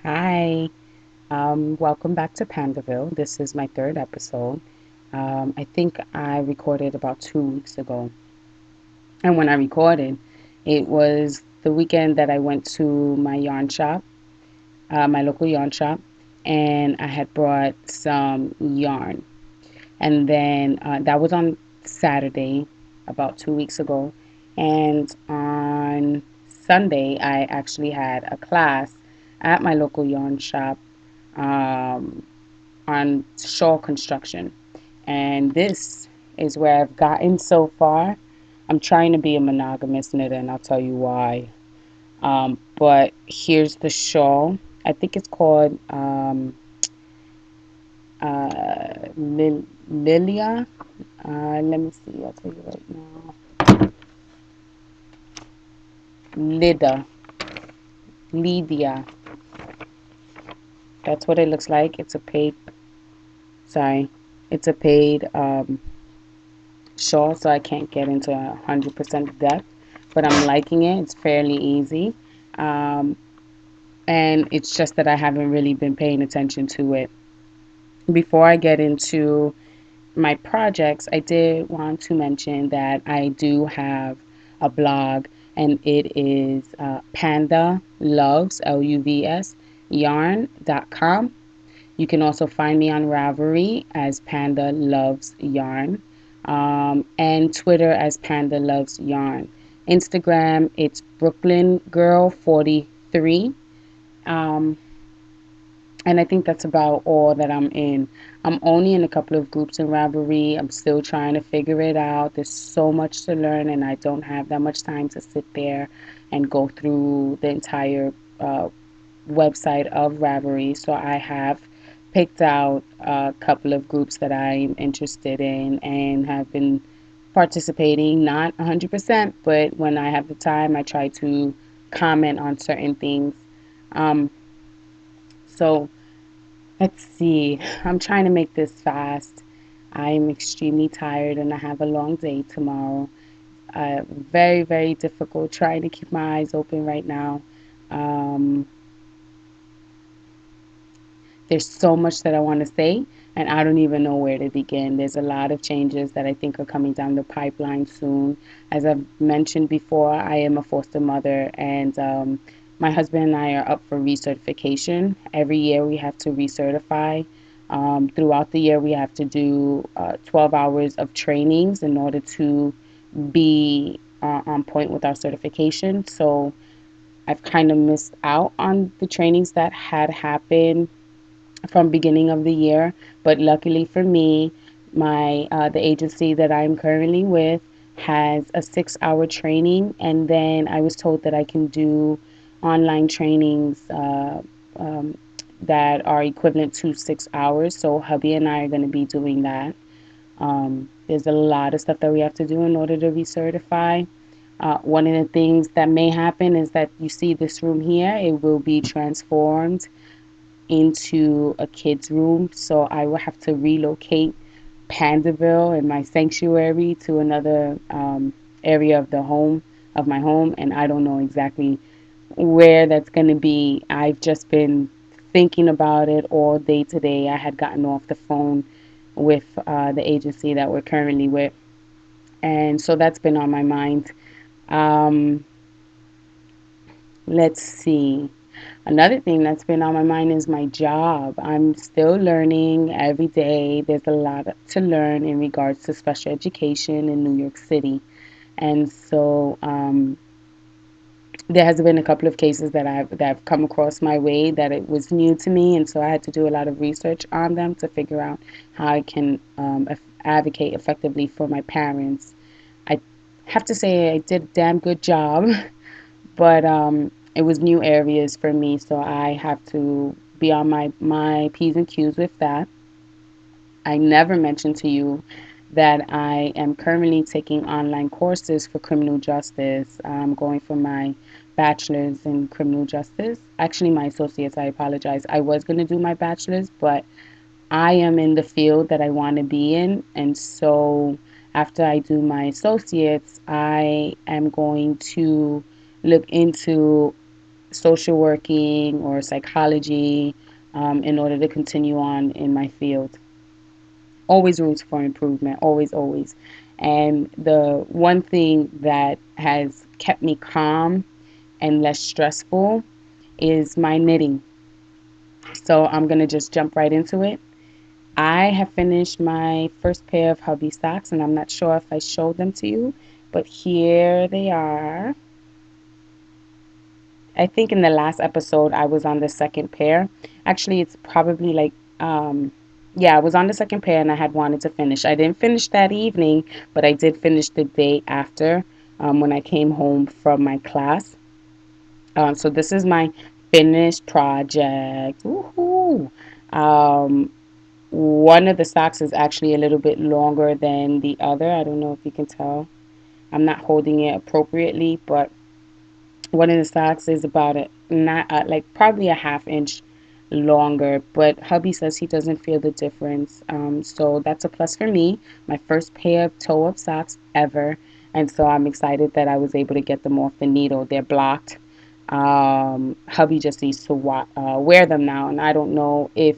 Hi, welcome back to PandaVille. This is my third episode. I think I recorded about 2 weeks ago. And when I recorded, it was the weekend that I went to my yarn shop, my local yarn shop, and I had brought some yarn. And then that was on Saturday, about 2 weeks ago. And on Sunday, I actually had a class at my local yarn shop um, on shawl construction. And this is where I've gotten so far. I'm trying to be a monogamous knitter, and I'll tell you why. But here's the shawl. I think it's called Lilia. Let me see. I'll tell you right now. Lida. Lydia. That's what it looks like. It's a paid. Sorry. It's a paid shawl, so I can't get into 100% depth. But I'm liking it. It's fairly easy. Um, and it's just that I haven't really been paying attention to it. Before I get into my projects, I did want to mention that I do have a blog, and it is Panda Loves, Luvs, yarn.com. You can also find me on Ravelry as Panda Loves Yarn, and Twitter as Panda Loves Yarn. Instagram, it's Brooklyn Girl 43. Um, and I think that's about all that I'm in. I'm only in a couple of groups in Ravelry. I'm still trying to figure it out. There's so much to learn, and I don't have that much time to sit there and go through the entire website of Ravelry. So I have picked out a couple of groups that I'm interested in and have been participating, not 100%, but when I have the time, I try to comment on certain things. Um, so let's see. I'm trying to make this fast. I am extremely tired and I have a long day tomorrow. Very, very difficult trying to keep my eyes open right now. Um, there's so much that I want to say, and I don't even know where to begin. There's a lot of changes that I think are coming down the pipeline soon. As I've mentioned before, I am a foster mother, and my husband and I are up for recertification. Every year we have to recertify. Throughout the year, we have to do 12 hours of trainings in order to be on point with our certification. So I've kind of missed out on the trainings that had happened from beginning of the year, but luckily for me, my the agency that I'm currently with has a 6 hour training, and then I was told that I can do online trainings um, that are equivalent to 6 hours. So hubby and I are going to be doing that. There's a lot of stuff that we have to do in order to recertify. One of the things that may happen is that you see this room here, it will be transformed into a kid's room. So I will have to relocate PandaVille and my sanctuary to another area of the home, of my home. And I don't know exactly where that's going to be. I've just been thinking about it all day today. I had gotten off the phone with the agency that we're currently with. And so that's been on my mind. Um, let's see. Another thing that's been on my mind is my job. I'm still learning every day. There's a lot to learn in regards to special education in New York City. And so there has been a couple of cases that have come across my way that it was new to me, and so I had to do a lot of research on them to figure out how I can advocate effectively for my parents. I have to say I did a damn good job, but it was new areas for me, so I have to be on my P's and Q's with that. I never mentioned to you that I am currently taking online courses for criminal justice. I'm going for my bachelor's in criminal justice. Actually, my associates, I apologize. I was going to do my bachelor's, but I am in the field that I want to be in. And so after I do my associates, I am going to look into social working or psychology in order to continue on in my field. Always rooms for improvement, always, always. And the one thing that has kept me calm and less stressful is my knitting. So I'm going to just jump right into it. I have finished my first pair of hubby socks, and I'm not sure if I showed them to you, but here they are. I think in the last episode I was on the second pair. Actually, it's probably like, yeah, I was on the second pair and I had wanted to finish. I didn't finish that evening, but I did finish the day after when I came home from my class. So this is my finished project. Woohoo! Um, One of the socks is actually a little bit longer than the other. I don't know if you can tell. I'm not holding it appropriately, but one of the socks is about a not like probably a half inch longer, but hubby says he doesn't feel the difference. So that's a plus for me. My first pair of toe-up socks ever, and so I'm excited that I was able to get them off the needle. They're blocked. Hubby just needs to wear them now, and I don't know if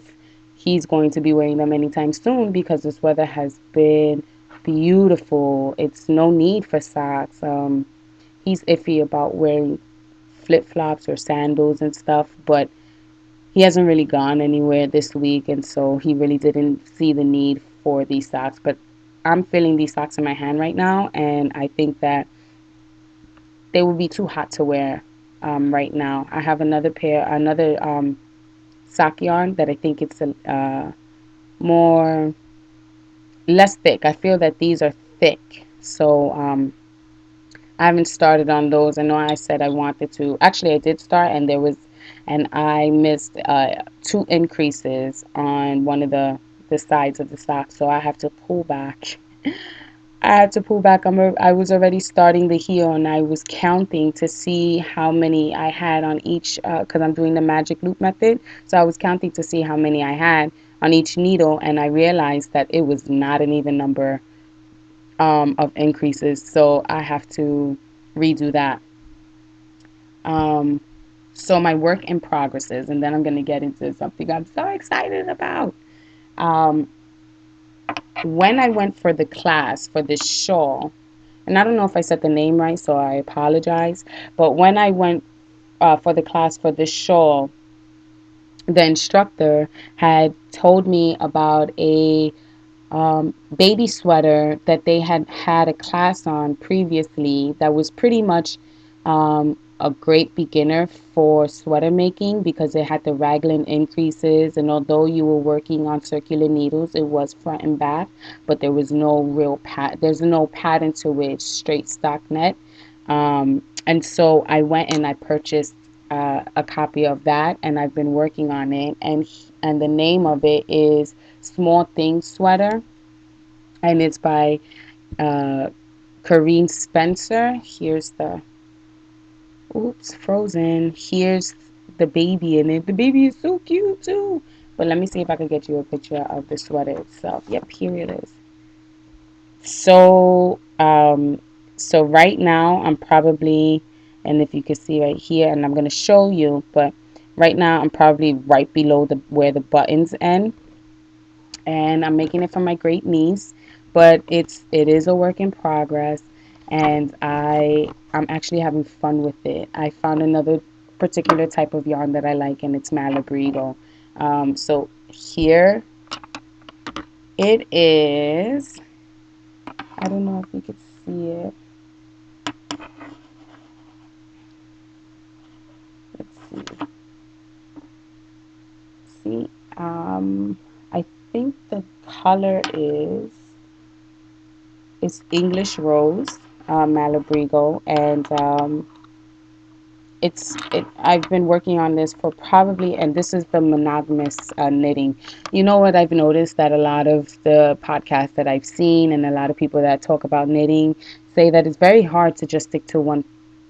he's going to be wearing them anytime soon because this weather has been beautiful. It's no need for socks. He's iffy about wearing flip flops or sandals and stuff, but he hasn't really gone anywhere this week, and so he really didn't see the need for these socks. But I'm feeling these socks in my hand right now, and I think that they would be too hot to wear right now. I have another sock yarn that I think it's a more less thick. I feel that these are thick, so I haven't started on those. I know I said I wanted to. Actually, I did start, and I missed two increases on one of the sides of the sock, so I have to pull back. I had to pull back. I was already starting the heel, and I was counting to see how many I had on each, because I'm doing the magic loop method. So I was counting to see how many I had on each needle, and I realized that it was not an even number of increases. So I have to redo that. Um, so my work in progresses, and then I'm going to get into something I'm so excited about. Um, when I went for the class for this shawl, and I don't know if I said the name right, so I apologize. But when I went for the class for this shawl, the instructor had told me about a baby sweater that they had had a class on previously that was pretty much a great beginner for sweater making because it had the raglan increases, and although you were working on circular needles, it was front and back, but there was no real there's no pattern to it, straight stockinette. And so I went and I purchased a copy of that, and I've been working on it, and the name of it is Small Things Sweater, and it's by uh, Kareen Spencer. Here's the oops, frozen. Here's the baby in it. The baby is so cute too. But let me see if I can get you a picture of the sweater itself. Yep, here it is. So, so right now I'm probably, and if you can see right here, and I'm gonna show you, but right now I'm probably right below the where the buttons end, and I'm making it for my great niece, but it is a work in progress, and I'm actually having fun with it. I found another particular type of yarn that I like, and it's Malabrigo. So here it is. I don't know if you could see it. Let's see. See, I think the color is English Rose, Malabrigo, and I've been working on this for probably, and this is the monogamous knitting. You know what I've noticed, that a lot of the podcasts that I've seen and a lot of people that talk about knitting say that it's very hard to just stick to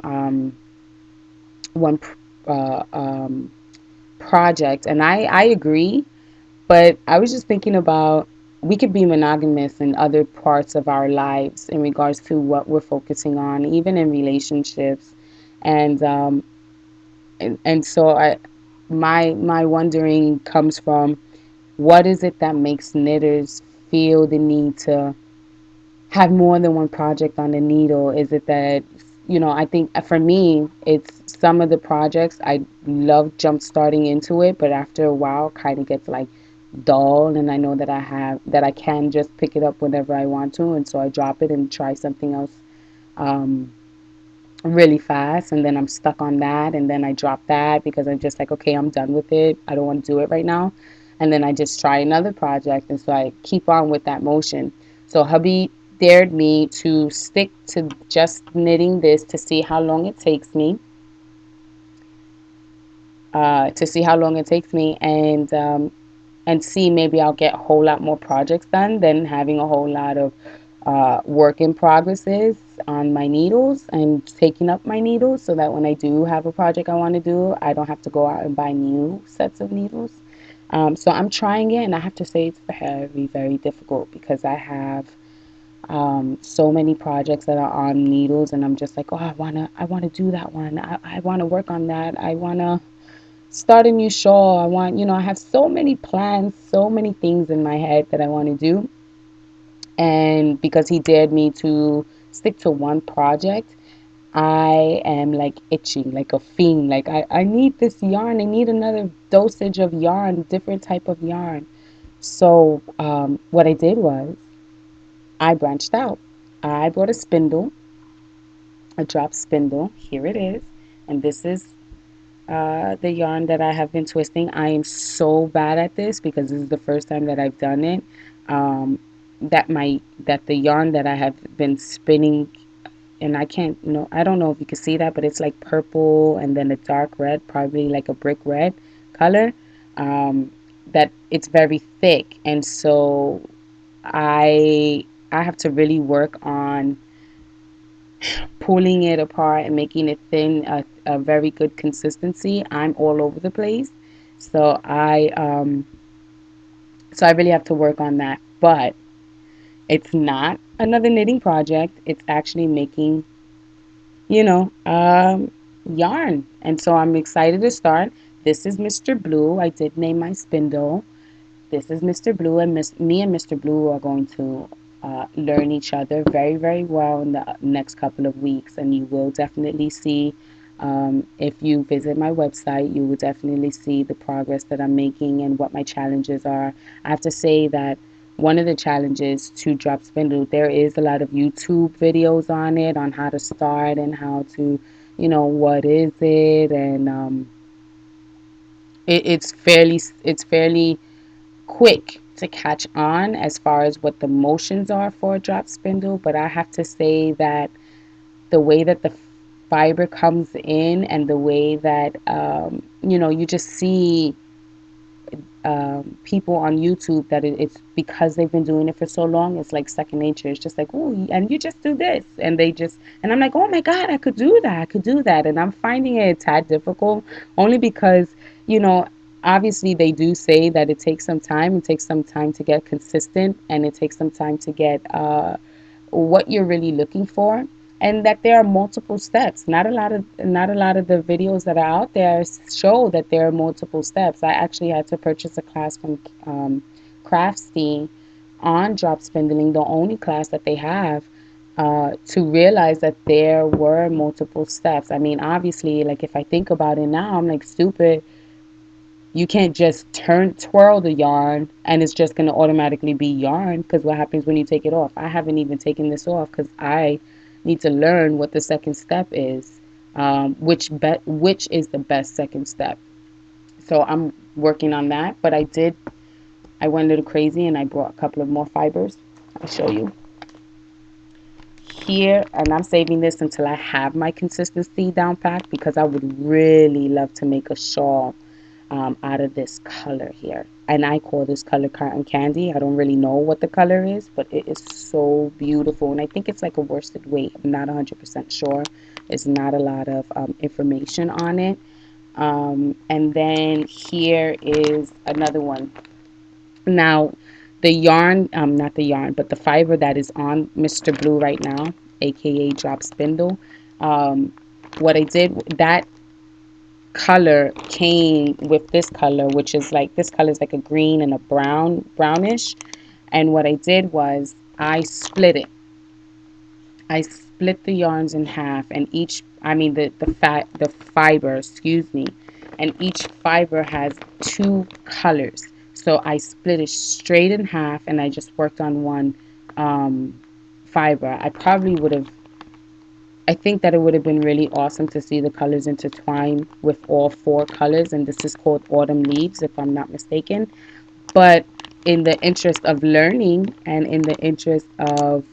um, one project, and I agree. But I was just thinking about, we could be monogamous in other parts of our lives in regards to what we're focusing on, even in relationships. And And so my wondering comes from, what is it that makes knitters feel the need to have more than one project on the needle? Is it that, I think for me, it's some of the projects I love jump starting into it, but after a while, kind of gets like dull, and I know that I can just pick it up whenever I want to, and so I drop it and try something else. Um, Really fast, and then I'm stuck on that, and then I drop that because I'm just like, okay, I'm done with it, I don't want to do it right now, and then I just try another project, and so I keep on with that motion. So hubby dared me to stick to just knitting this to see how long it takes me, and see, maybe I'll get a whole lot more projects done than having a whole lot of work in progresses on my needles and taking up my needles, so that when I do have a project I want to do, I don't have to go out and buy new sets of needles. So I'm trying it, and I have to say it's very, very difficult because I have so many projects that are on needles, and I'm just like, oh, I wanna do that one. I wanna work on that. I wanna start a new shawl. I have so many plans, so many things in my head that I want to do. And because he dared me to stick to one project, I am like itching, like a fiend. Like, I need this yarn. I need another dosage of yarn, different type of yarn. So what I did was I branched out. I bought a spindle, a drop spindle. Here it is. And this is the yarn that I have been twisting. I am so bad at this because this is the first time that I've done it. Um, that the yarn that I have been spinning, and I can't know, I don't know if you can see that, but it's like purple and then a dark red, probably like a brick red color. Um, that it's very thick, and so I have to really work on pulling it apart and making it thin, a very good consistency. I'm all over the place, so I really have to work on that. But it's not another knitting project. It's actually making, you know, yarn, and so I'm excited to start. This is Mr. Blue. I did name my spindle. This is Mr. Blue, and me and Mr. Blue are going to learn each other very, very well in the next couple of weeks. And you will definitely see, if you visit my website, you will definitely see the progress that I'm making and what my challenges are. I have to say that one of the challenges to drop spindle, there is a lot of YouTube videos on it, on how to start and how to, what is it, and it's fairly quick to catch on as far as what the motions are for a drop spindle, but I have to say that the way that the fiber comes in, and the way that you just see people on YouTube, that it's because they've been doing it for so long. It's like second nature. It's just like, oh, and you just do this, and I'm like, oh my God, I could do that. I could do that, and I'm finding it a tad difficult, only because you know obviously they do say that it takes some time. It takes some time to get consistent, and it takes some time to get what you're really looking for, and that there are multiple steps. Not a lot of the videos that are out there show that there are multiple steps. I actually had to purchase a class from Craftsy on drop spindling, the only class that they have, to realize that there were multiple steps. I mean, obviously, like, if I think about it now, I'm like, stupid. You can't just twirl the yarn and it's just going to automatically be yarn, because what happens when you take it off? I haven't even taken this off because I need to learn what the second step is, which is the best second step. So I'm working on that, but I went a little crazy and I brought a couple of more fibers. I'll show you here, and I'm saving this until I have my consistency down pat, because I would really love to make a shawl out of this color here. And I call this color cotton candy. I don't really know what the color is, but it is so beautiful. And I think it's like a worsted weight. I'm not 100% sure. There's not a lot of information on it. And then here is another one. Now, the yarn, not the yarn, but the fiber that is on Mr. Blue right now, aka Drop Spindle. What I did, that color came with this color, which is like, this color is like a green and a brownish. And what I did was I split it. I split the yarns in half, and each, I mean the fiber, excuse me, and each fiber has two colors. So I split it straight in half, and I just worked on one um, fiber. I think that it would have been really awesome to see the colors intertwine with all four colors, and this is called Autumn Leaves, if I'm not mistaken. But in the interest of learning and in the interest of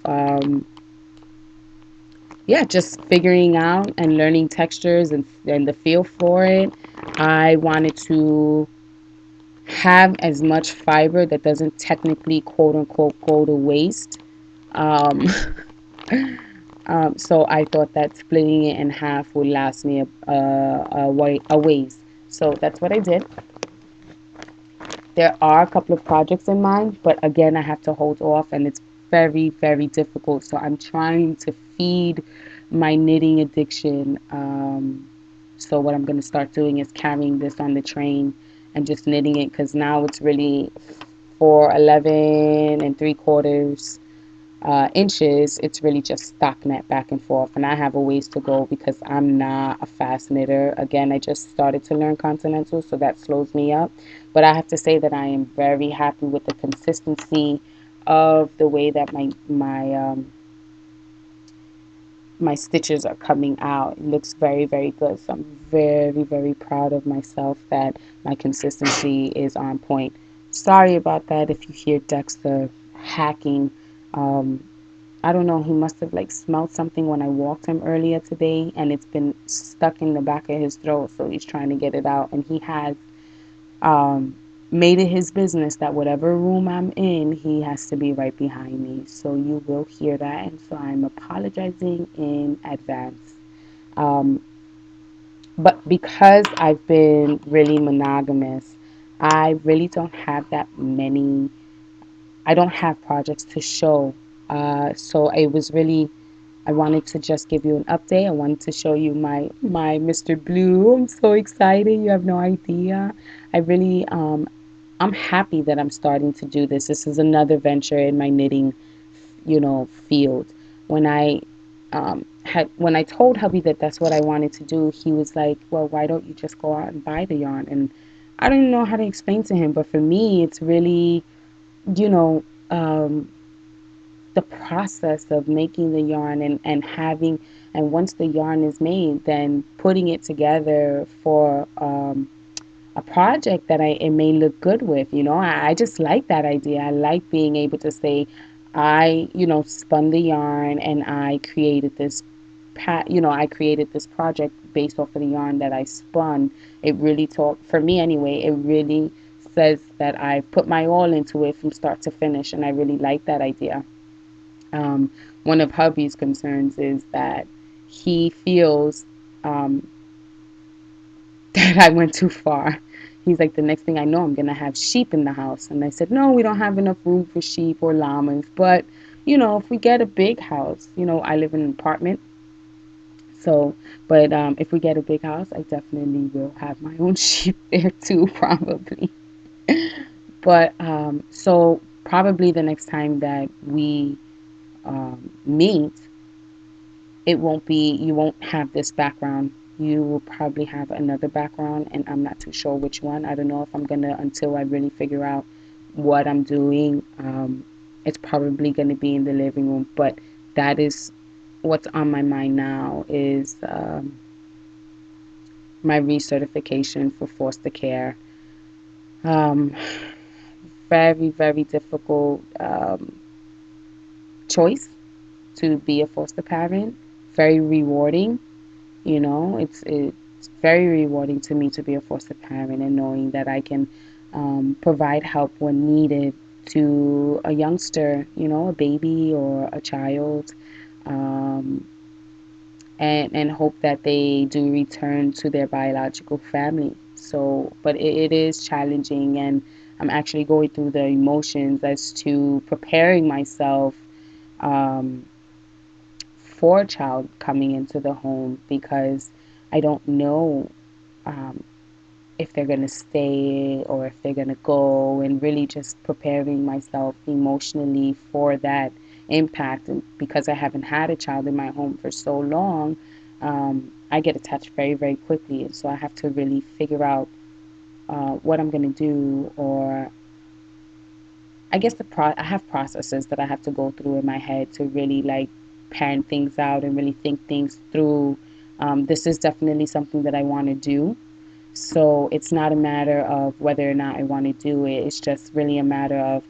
yeah, just figuring out and learning textures and the feel for it, I wanted to have as much fiber that doesn't technically quote unquote go to waste. Um, so I thought that splitting it in half would last me a ways. So that's what I did. There are a couple of projects in mind, but again, I have to hold off, and it's very, very difficult. So I'm trying to feed my knitting addiction. So what I'm going to start doing is carrying this on the train and just knitting it, because now it's really for 11 3/4 inches, it's really just stockinette back and forth. And I have a ways to go because I'm not a fast knitter. Again, I just started to learn continental, so that slows me up. But I have to say that I am very happy with the consistency of the way that my stitches are coming out. It looks very, very good. So I'm very, very proud of myself that my consistency is on point. Sorry about that if you hear Dexter hacking. Um, I don't know, he must have like smelled something when I walked him earlier today, and it's been stuck in the back of his throat, so he's trying to get it out. And he has um, made it his business that whatever room I'm in, he has to be right behind me. So you will hear that, and so I'm apologizing in advance. Um, but because I've been really monogamous, I really don't have that many. I don't have projects to show. So it was really, I wanted to just give you an update. I wanted to show you my Mr. Blue. I'm so excited. You have no idea. I really I'm happy that I'm starting to do this. This is another venture in my knitting, field. When when I told hubby that that's what I wanted to do, he was like, "Well, why don't you just go out and buy the yarn?" And I don't even know how to explain to him, but for me, it's really, you know, um, the process of making the yarn and having, and once the yarn is made, then putting it together for a project that it may look good with. I just like that idea. I like being able to say, I, spun the yarn and I created this I created this project based off of the yarn that I spun. It really for me anyway, it really says that I put my all into it from start to finish, and I really like that idea. One of hubby's concerns is that he feels um, that I went too far. He's like, the next thing I know, I'm going to have sheep in the house. And I said, no, we don't have enough room for sheep or llamas. But, if we get a big house, I live in an apartment. So, but if we get a big house, I definitely will have my own sheep there too, probably. But so probably the next time that we meet, you won't have this background. You will probably have another background, and I'm not too sure which one. I don't know if I'm gonna, until I really figure out what I'm doing. It's probably gonna be in the living room, but that is what's on my mind now is my recertification for foster care. Um, very, very difficult choice to be a foster parent. Very rewarding. It's very rewarding to me to be a foster parent and knowing that I can provide help when needed to a youngster, a baby or a child, um, and hope that they do return to their biological family. So, but it is challenging, and I'm actually going through the emotions as to preparing myself um, for a child coming into the home, because I don't know. um, if they're going to stay or if they're going to go, and really just preparing myself emotionally for that impact. And because I haven't had a child in my home for so long, I get attached very, very quickly. And so I have to really figure out what I'm going to do, or I guess I have processes that I have to go through in my head to really like pan things out and really think things through. This is definitely something that I want to do. So it's not a matter of whether or not I want to do it. It's just really a matter of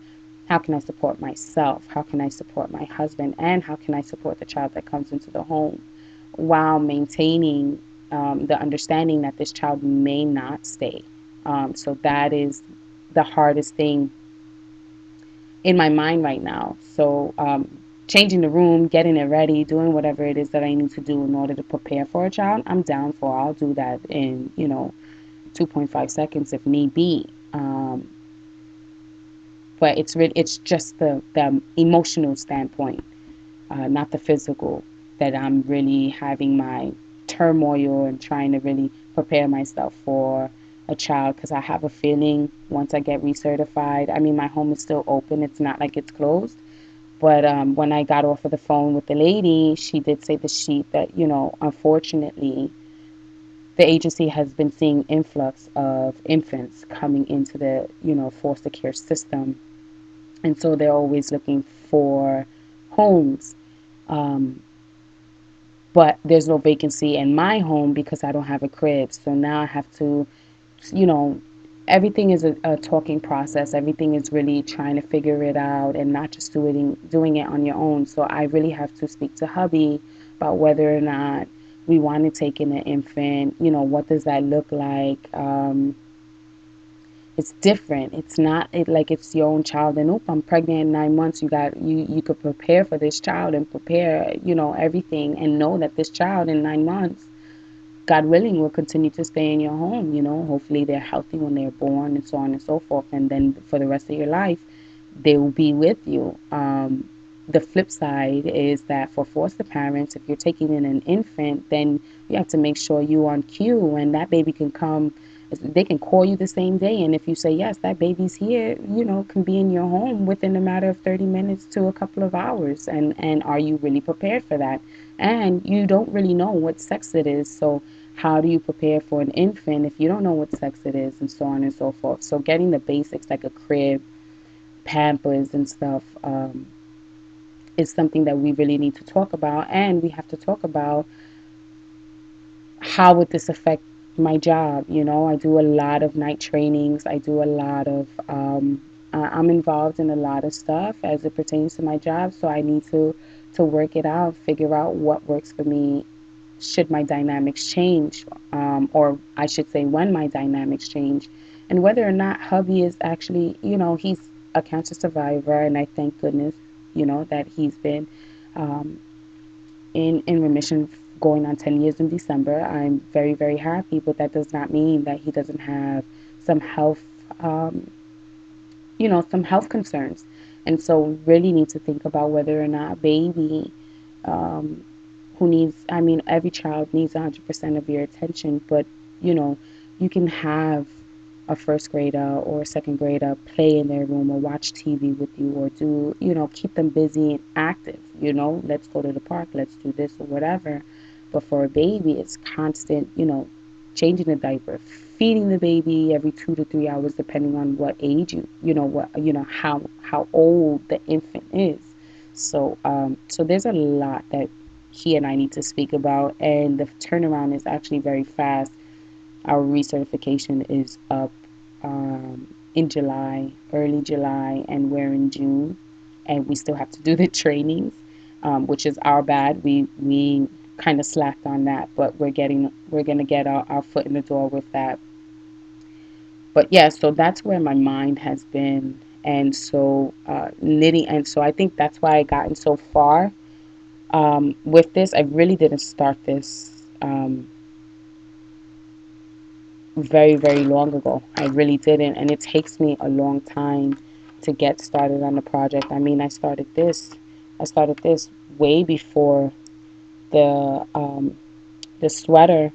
how can I support myself? How can I support my husband? And how can I support the child that comes into the home while maintaining the understanding that this child may not stay. So that is the hardest thing in my mind right now. So changing the room, getting it ready, doing whatever it is that I need to do in order to prepare for a child, I'm down for. I'll do that in 2.5 seconds if need be. But it's just the emotional standpoint, not the physical, that I'm really having my turmoil and trying to really prepare myself for a child, because I have a feeling once I get recertified, I mean, my home is still open. It's not like it's closed. But when I got off of the phone with the lady, she did say that, unfortunately, the agency has been seeing influx of infants coming into the, foster care system. And so they're always looking for homes. Um, but there's no vacancy in my home because I don't have a crib. So now I have to, you know, everything is a talking process. Everything is really trying to figure it out and not just doing it on your own. So I really have to speak to hubby about whether or not we want to take in an infant. What does that look like? It's different. It's not like it's your own child. And I'm pregnant in 9 months. You could prepare for this child and prepare, everything, and know that this child in 9 months, God willing, will continue to stay in your home. Hopefully they're healthy when they're born and so on and so forth. And then for the rest of your life, they will be with you. The flip side is that for foster parents, if you're taking in an infant, then you have to make sure you're on cue and that baby can come. They can call you the same day. And if you say, yes, that baby's here, can be in your home within a matter of 30 minutes to a couple of hours. And are you really prepared for that? And you don't really know what sex it is. So how do you prepare for an infant if you don't know what sex it is, and so on and so forth? So getting the basics like a crib, Pampers, and stuff is something that we really need to talk about. And we have to talk about how would this affect my job. I do a lot of night trainings. I do a lot of I'm involved in a lot of stuff as it pertains to my job. So I need to work it out, figure out what works for me should my dynamics change, or I should say when my dynamics change, and whether or not hubby is actually, he's a cancer survivor, and I thank goodness, that he's been um, in remission going on 10 years in December. I'm very, very happy, but that does not mean that he doesn't have some health, um, some health concerns. And so really need to think about whether or not baby, um, who needs, I mean, every child needs 100% of your attention, but you know, you can have a first grader or a second grader play in their room or watch TV with you, or do, keep them busy and active, let's go to the park, let's do this or whatever. But for a baby, it's constant, changing the diaper, feeding the baby every 2 to 3 hours, depending on what age how old the infant is. So there's a lot that he and I need to speak about, and the turnaround is actually very fast. Our recertification is up in July, early July, and we're in June, and we still have to do the trainings, which is our bad. We kind of slacked on that, but we're gonna get our foot in the door with that. But yeah, so that's where my mind has been, and so knitting, and so I think that's why I gotten so far with this. I really didn't start this very, very long ago. I really didn't. And it takes me a long time to get started on the project. I mean, I started this way before the the sweater,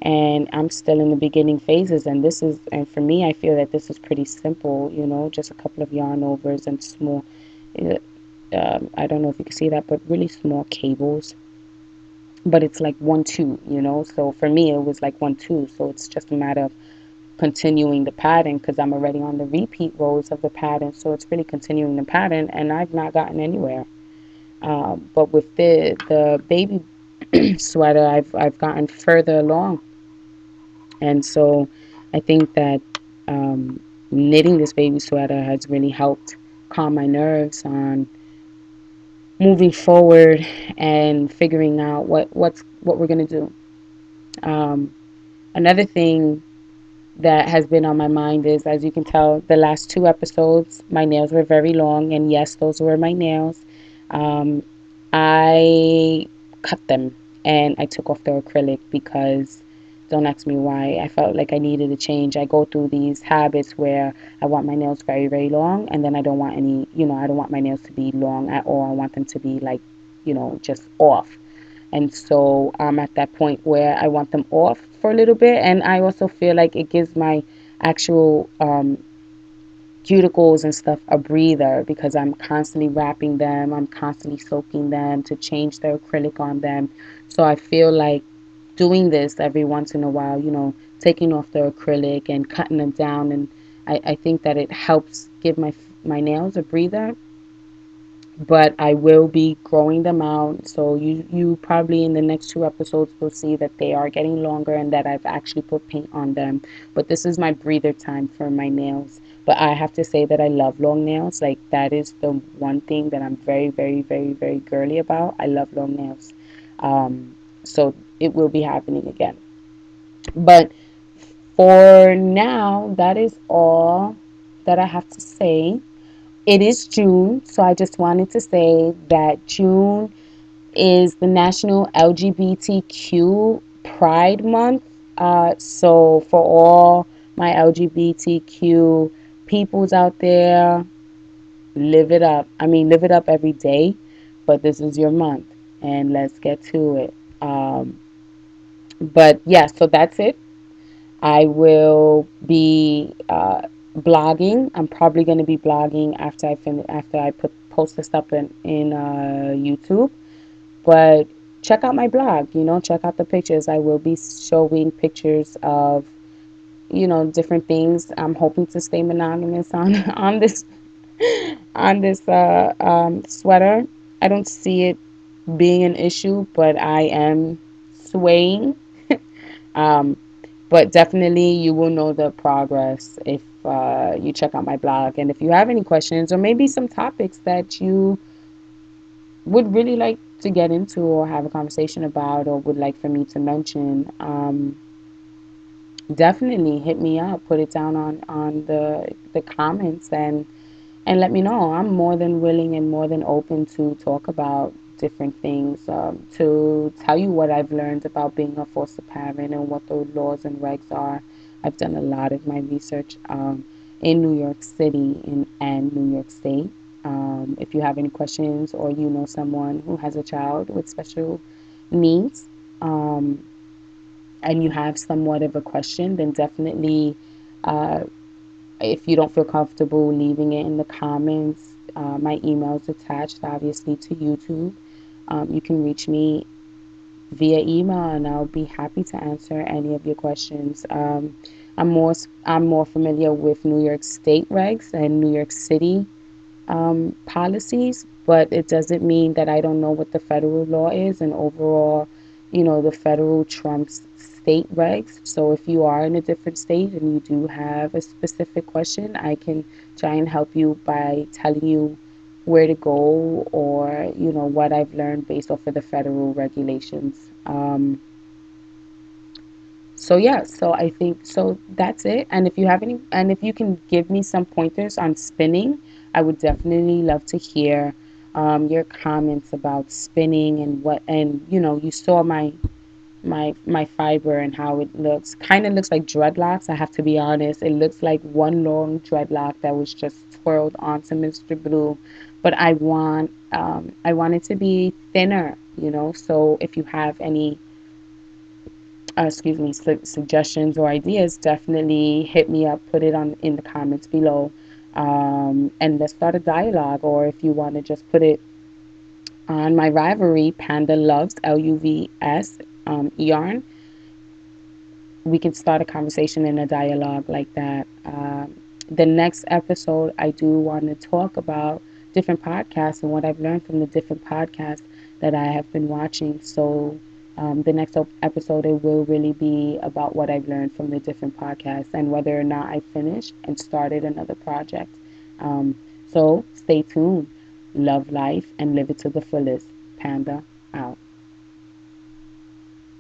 and I'm still in the beginning phases. And for me, I feel that this is pretty simple, just a couple of yarn overs and small, uh, I don't know if you can see that, but really small cables. But it's like 1 2. So for me, it was like 1 2. So it's just a matter of continuing the pattern because I'm already on the repeat rows of the pattern. So it's really continuing the pattern, and I've not gotten anywhere. But with the baby sweater, I've gotten further along, and so I think that um, knitting this baby sweater has really helped calm my nerves on moving forward and figuring out what we're gonna do. Um, Another thing that has been on my mind is, as you can tell, the last 2 episodes, my nails were very long, and yes, those were my nails. Um, I cut them and I took off the acrylic because, don't ask me why, I felt like I needed a change. I go through these habits where I want my nails very, very long, and then I don't want I don't want my nails to be long at all. I want them to be like, just off. And so I'm at that point where I want them off for a little bit. And I also feel like it gives my actual cuticles and stuff a breather because I'm constantly wrapping them, I'm constantly soaking them to change the acrylic on them. So I feel like doing this every once in a while, taking off the acrylic and cutting them down. And I think that it helps give my nails a breather, but I will be growing them out. So you probably in the next 2 episodes will see that they are getting longer and that I've actually put paint on them. But this is my breather time for my nails. But I have to say that I love long nails. Like that is the one thing that I'm very, very, very, very girly about. I love long nails. So it will be happening again. But for now, that is all that I have to say. It is June, so I just wanted to say that June is the National LGBTQ Pride Month. So for all my LGBTQ peoples out there, live it up. I mean, live it up every day, but this is your month, and let's get to it. But yeah, so that's it. I will be blogging. I'm probably going to be blogging after I post this up in YouTube. But check out my blog. Check out the pictures. I will be showing pictures of different things. I'm hoping to stay monogamous on on this sweater. I don't see it being an issue, but I am swaying. Um, but definitely, you will know the progress if you check out my blog. And if you have any questions or maybe some topics that you would really like to get into or have a conversation about or would like for me to mention, definitely hit me up. Put it down on the comments and let me know. I'm more than willing and more than open to talk about different things, to tell you what I've learned about being a foster parent and what the laws and regs are. I've done a lot of my research in New York City and New York State. If you have any questions or you know someone who has a child with special needs, um, and you have somewhat of a question, then definitely uh, if you don't feel comfortable leaving it in the comments, my email is attached, obviously, to YouTube. You can reach me via email, and I'll be happy to answer any of your questions. I'm more familiar with New York State regs and New York City policies, but it doesn't mean that I don't know what the federal law is. And overall, the federal trumps state regs. So if you are in a different state and you do have a specific question, I can try and help you by telling you where to go or, what I've learned based off of the federal regulations. So yeah, so I think so that's it. And if you can give me some pointers on spinning, I would definitely love to hear your comments about spinning and you saw my fiber and how it looks. Kind of looks like dreadlocks. I have to be honest. It looks like one long dreadlock that was just twirled onto Mr. Blue, but I want it to be thinner. So if you have any suggestions or ideas, definitely hit me up, put it on in the comments below, and let's start a dialogue. Or if you want to just put it on my Rivalry, Panda Loves LUVS yarn, we can start a conversation and a dialogue like that. The next episode, I do want to talk about different podcasts and what I've learned from the different podcasts that I have been watching. So, the next episode, it will really be about what I've learned from the different podcasts and whether or not I finished and started another project. Um, so, stay tuned. Love life and live it to the fullest. Panda out.